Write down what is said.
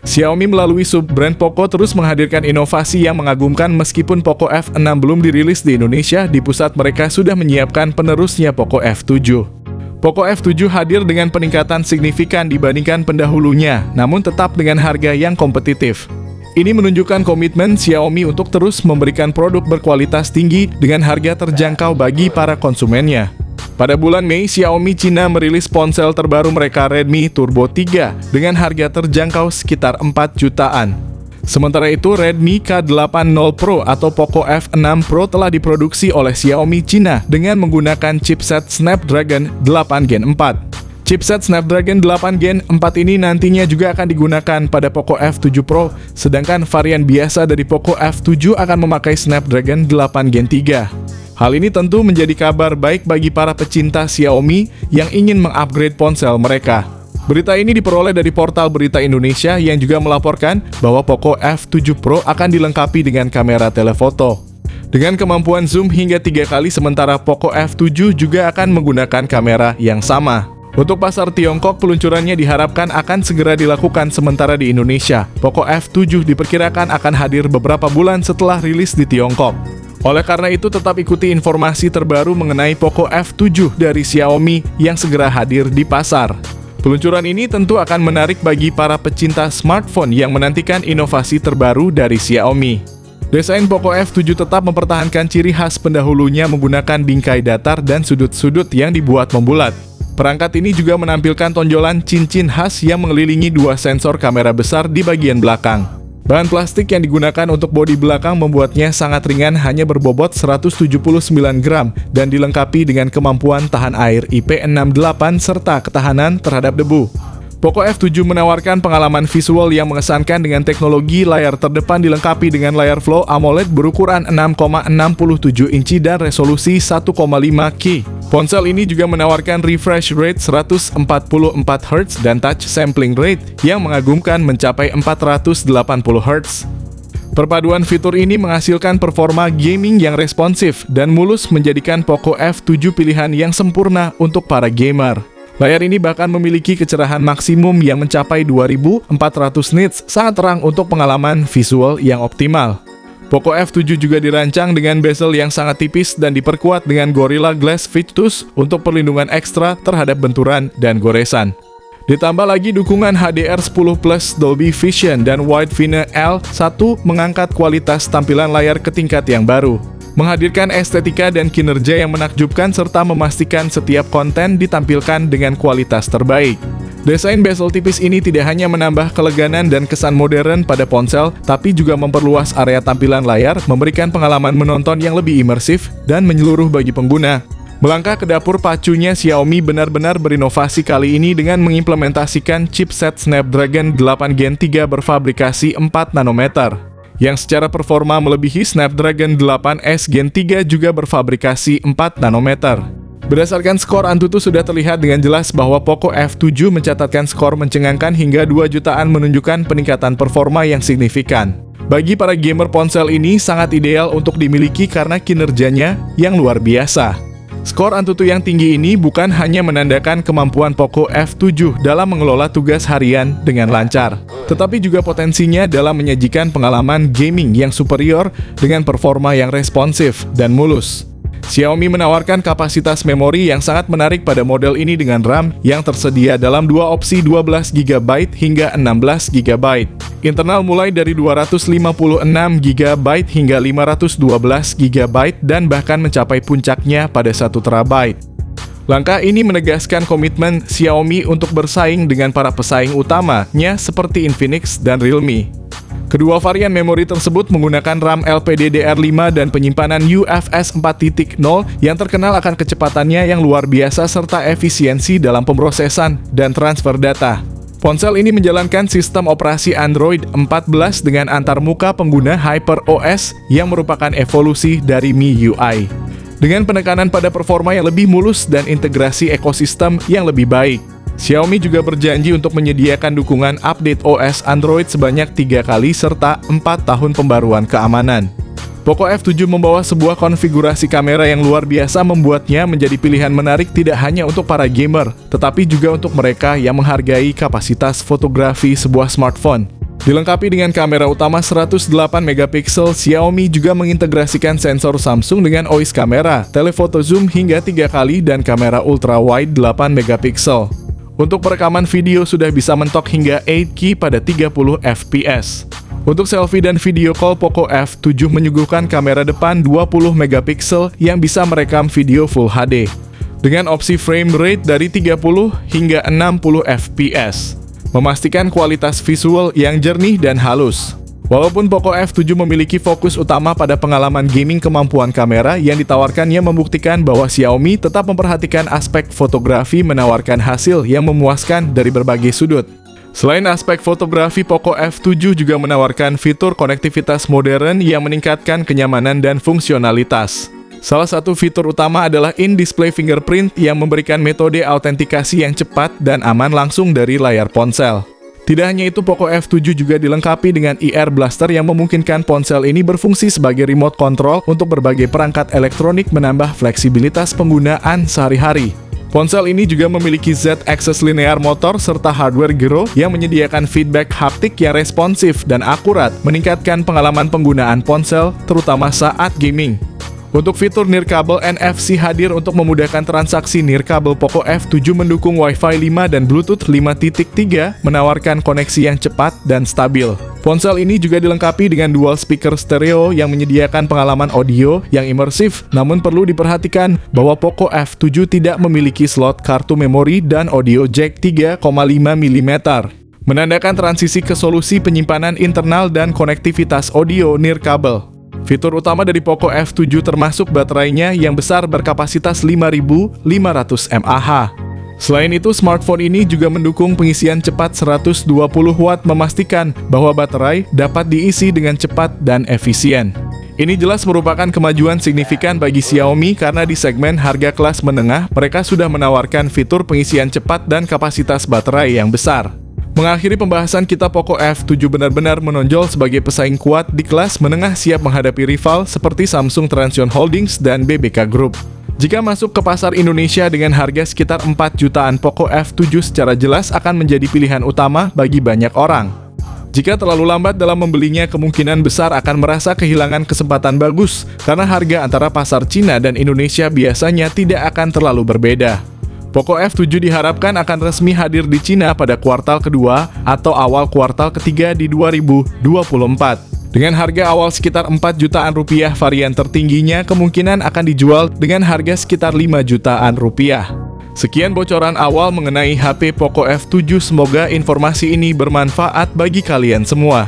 Xiaomi melalui sub-brand Poco terus menghadirkan inovasi yang mengagumkan meskipun Poco F6 belum dirilis di Indonesia, di pusat mereka sudah menyiapkan penerusnya Poco F7. Poco F7 hadir dengan peningkatan signifikan dibandingkan pendahulunya, namun tetap dengan harga yang kompetitif. Ini menunjukkan komitmen Xiaomi untuk terus memberikan produk berkualitas tinggi dengan harga terjangkau bagi para konsumennya. Pada bulan Mei, Xiaomi Cina merilis ponsel terbaru mereka Redmi Turbo 3 dengan harga terjangkau sekitar 4 jutaan. Sementara itu, Redmi K80 Pro atau Poco F6 Pro telah diproduksi oleh Xiaomi Cina dengan menggunakan chipset Snapdragon 8 Gen 4. Chipset Snapdragon 8 Gen 4 ini nantinya juga akan digunakan pada Poco F7 Pro, sedangkan varian biasa dari Poco F7 akan memakai Snapdragon 8 Gen 3. Hal ini tentu menjadi kabar baik bagi para pecinta Xiaomi yang ingin mengupgrade ponsel mereka. Berita ini diperoleh dari portal Berita Indonesia yang juga melaporkan bahwa Poco F7 Pro akan dilengkapi dengan kamera telefoto dengan kemampuan zoom hingga 3 kali, sementara Poco F7 juga akan menggunakan kamera yang sama. Untuk pasar Tiongkok, peluncurannya diharapkan akan segera dilakukan, sementara di Indonesia, Poco F7 diperkirakan akan hadir beberapa bulan setelah rilis di Tiongkok. Oleh karena itu, tetap ikuti informasi terbaru mengenai Poco F7 dari Xiaomi yang segera hadir di pasar. Peluncuran ini tentu akan menarik bagi para pecinta smartphone yang menantikan inovasi terbaru dari Xiaomi. Desain Poco F7 tetap mempertahankan ciri khas pendahulunya menggunakan bingkai datar dan sudut-sudut yang dibuat membulat. Perangkat ini juga menampilkan tonjolan cincin khas yang mengelilingi 2 sensor kamera besar di bagian belakang. Bahan plastik yang digunakan untuk bodi belakang membuatnya sangat ringan, hanya berbobot 179 gram dan dilengkapi dengan kemampuan tahan air IP68 serta ketahanan terhadap debu. Poco F7 menawarkan pengalaman visual yang mengesankan dengan teknologi layar terdepan dilengkapi dengan layar Flow AMOLED berukuran 6,67 inci dan resolusi 1,5K. Ponsel ini juga menawarkan refresh rate 144 Hz dan touch sampling rate yang mengagumkan mencapai 480 Hz. Perpaduan fitur ini menghasilkan performa gaming yang responsif dan mulus, menjadikan Poco F7 pilihan yang sempurna untuk para gamer. Layar ini bahkan memiliki kecerahan maksimum yang mencapai 2400 nits, sangat terang untuk pengalaman visual yang optimal. Poco F7 juga dirancang dengan bezel yang sangat tipis dan diperkuat dengan Gorilla Glass Victus untuk perlindungan ekstra terhadap benturan dan goresan. Ditambah lagi dukungan HDR10 Plus Dolby Vision dan Widevine L1 mengangkat kualitas tampilan layar ke tingkat yang baru, menghadirkan estetika dan kinerja yang menakjubkan serta memastikan setiap konten ditampilkan dengan kualitas terbaik. Desain bezel tipis ini tidak hanya menambah keleganan dan kesan modern pada ponsel, tapi juga memperluas area tampilan layar, memberikan pengalaman menonton yang lebih imersif dan menyeluruh bagi pengguna. Melangkah ke dapur pacunya, Xiaomi benar-benar berinovasi kali ini dengan mengimplementasikan chipset Snapdragon 8 Gen 3 berfabrikasi 4 nanometer, yang secara performa melebihi Snapdragon 8S Gen 3 juga berfabrikasi 4 nanometer. Berdasarkan skor Antutu sudah terlihat dengan jelas bahwa Poco F7 mencatatkan skor mencengangkan hingga 2 jutaan, menunjukkan peningkatan performa yang signifikan. Bagi para gamer, ponsel ini sangat ideal untuk dimiliki karena kinerjanya yang luar biasa. Skor Antutu yang tinggi ini bukan hanya menandakan kemampuan Poco F7 dalam mengelola tugas harian dengan lancar, tetapi juga potensinya dalam menyajikan pengalaman gaming yang superior dengan performa yang responsif dan mulus. Xiaomi menawarkan kapasitas memori yang sangat menarik pada model ini dengan RAM yang tersedia dalam 2 opsi 12GB hingga 16GB. Internal mulai dari 256GB hingga 512GB dan bahkan mencapai puncaknya pada 1TB. Langkah ini menegaskan komitmen Xiaomi untuk bersaing dengan para pesaing utamanya seperti Infinix dan Realme. Kedua varian memori tersebut menggunakan RAM LPDDR5 dan penyimpanan UFS 4.0 yang terkenal akan kecepatannya yang luar biasa serta efisiensi dalam pemrosesan dan transfer data. Ponsel ini menjalankan sistem operasi Android 14 dengan antarmuka pengguna HyperOS yang merupakan evolusi dari MIUI. Dengan penekanan pada performa yang lebih mulus dan integrasi ekosistem yang lebih baik, Xiaomi juga berjanji untuk menyediakan dukungan update OS Android sebanyak 3 kali serta 4 tahun pembaruan keamanan. Poco F7 membawa sebuah konfigurasi kamera yang luar biasa, membuatnya menjadi pilihan menarik tidak hanya untuk para gamer, tetapi juga untuk mereka yang menghargai kapasitas fotografi sebuah smartphone. Dilengkapi dengan kamera utama 108 megapiksel, Xiaomi juga mengintegrasikan sensor Samsung dengan OIS kamera, telephoto zoom hingga 3 kali, dan kamera ultra wide 8 megapiksel. Untuk perekaman video sudah bisa mentok hingga 8K pada 30 fps. Untuk selfie dan video call, Poco F7 menyuguhkan kamera depan 20 megapiksel yang bisa merekam video Full HD dengan opsi frame rate dari 30 hingga 60 fps, memastikan kualitas visual yang jernih dan halus. Walaupun Poco F7 memiliki fokus utama pada pengalaman gaming, kemampuan kamera yang ditawarkannya membuktikan bahwa Xiaomi tetap memperhatikan aspek fotografi, menawarkan hasil yang memuaskan dari berbagai sudut. Selain aspek fotografi, Poco F7 juga menawarkan fitur konektivitas modern yang meningkatkan kenyamanan dan fungsionalitas. Salah satu fitur utama adalah in-display fingerprint yang memberikan metode autentikasi yang cepat dan aman langsung dari layar ponsel. Tidak hanya itu, Poco F7 juga dilengkapi dengan IR Blaster yang memungkinkan ponsel ini berfungsi sebagai remote control untuk berbagai perangkat elektronik, menambah fleksibilitas penggunaan sehari-hari. Ponsel ini juga memiliki Z-axis linear motor serta hardware gyro yang menyediakan feedback haptik yang responsif dan akurat, meningkatkan pengalaman penggunaan ponsel, terutama saat gaming. Untuk fitur nirkabel NFC hadir untuk memudahkan transaksi nirkabel. Poco F7 mendukung Wi-Fi 5 dan Bluetooth 5.3, menawarkan koneksi yang cepat dan stabil. Ponsel ini juga dilengkapi dengan dual speaker stereo yang menyediakan pengalaman audio yang imersif, namun perlu diperhatikan bahwa Poco F7 tidak memiliki slot kartu memori dan audio jack 3,5 mm, menandakan transisi ke solusi penyimpanan internal dan konektivitas audio nirkabel. Fitur utama dari Poco F7 termasuk baterainya yang besar berkapasitas 5.500 mAh. Selain itu, smartphone ini juga mendukung pengisian cepat 120 watt, memastikan bahwa baterai dapat diisi dengan cepat dan efisien. Ini jelas merupakan kemajuan signifikan bagi Xiaomi karena di segmen harga kelas menengah, mereka sudah menawarkan fitur pengisian cepat dan kapasitas baterai yang besar. Mengakhiri pembahasan kita, Poco F7 benar-benar menonjol sebagai pesaing kuat di kelas menengah, siap menghadapi rival seperti Samsung Transsion Holdings dan BBK Group. Jika masuk ke pasar Indonesia dengan harga sekitar 4 jutaan, Poco F7 secara jelas akan menjadi pilihan utama bagi banyak orang. Jika terlalu lambat dalam membelinya, kemungkinan besar akan merasa kehilangan kesempatan bagus, karena harga antara pasar Cina dan Indonesia biasanya tidak akan terlalu berbeda. Poco F7 diharapkan akan resmi hadir di Cina pada kuartal kedua atau awal kuartal ketiga di 2024. Dengan harga awal sekitar 4 jutaan rupiah, varian tertingginya kemungkinan akan dijual dengan harga sekitar 5 jutaan rupiah. Sekian bocoran awal mengenai HP Poco F7, semoga informasi ini bermanfaat bagi kalian semua.